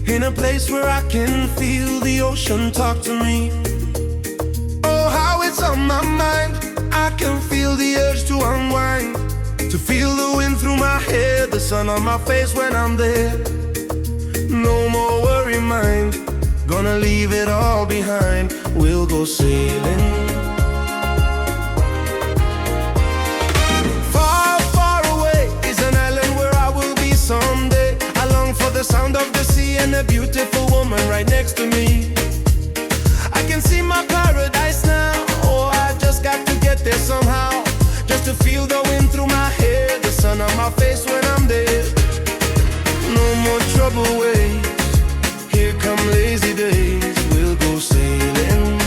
in a place where I can feel the ocean talk to me. Oh, how it's on my mind. I can feel the urge to unwind, to feel the wind through my hair, the sun on my face when I'm there. No more worry mind, gonna leave it all behind. We'll go sailing. Far, far away is an island where I will be someday. I long for the sound of the sea and a beautiful woman right next to me. I can see my paradise now. Oh, I just got to get there somehow, just to feel the wind through my hair, the sun on my face when I'm there. No more trouble ways, here come lazy days. We'll go sailing.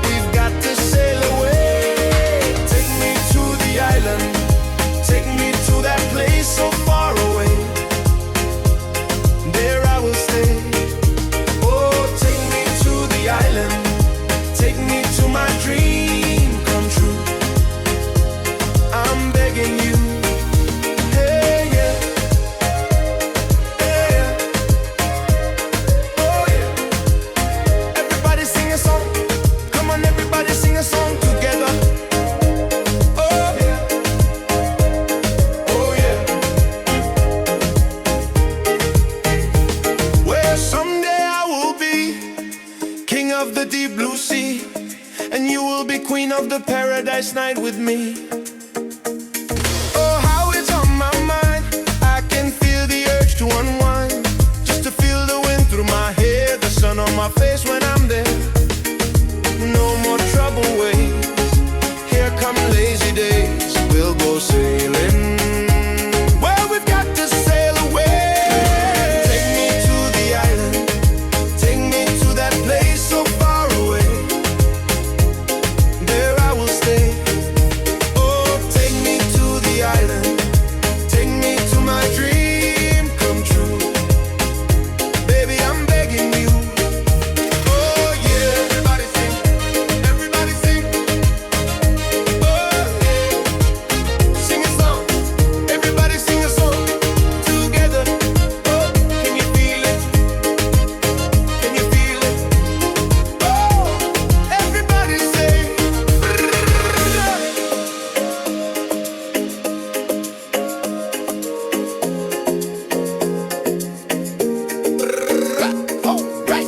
We've got to sail away. Take me to the island, take me to that place so far away. There I will stay. Oh, take me to the island, take me to my dream come true. I'm begging you. Hey, yeah. Hey, yeah. Oh, yeah. Everybody sing a song. Come on, everybody sing a song together. Oh, yeah. Oh, yeah. Where someday I will be king of the deep blue sea, and you will be queen of the paradise night with me. Oh, how it's on my mind. I can feel the urge to unwind, just to feel the wind through my hair, the sun on my face when I'm there. No more trouble ways, here come lazy days. We'll go sailing. Well, we've got to sail away. Take me to the island, take me to that place so far away. There I will stay. Oh, take me to the island, take me to my dream come true. Baby, I'm begging you. Oh, yeah. Everybody sing, everybody sing. Oh, yeah. Sing a song, everybody sing a song together. Oh, can you feel it? Can you feel it? Oh, everybody say. All right.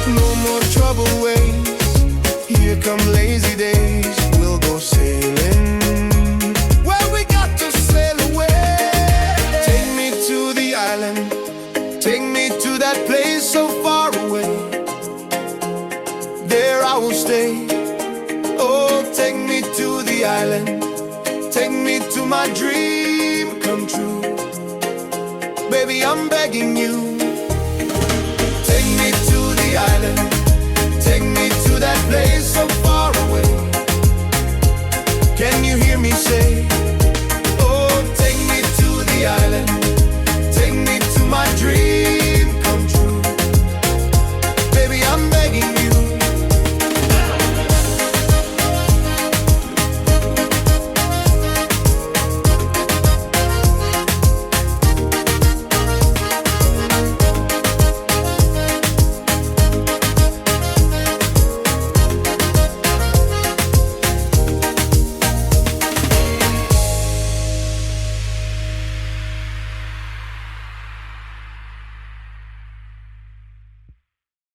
No more trouble ways, here come lazy days. We'll go sailing. Well, we got to sail away. Take me to the island, take me to that place so far away. There I will stay. Oh, take me to the island, take me to my dream come true. Baby, I'm begging you.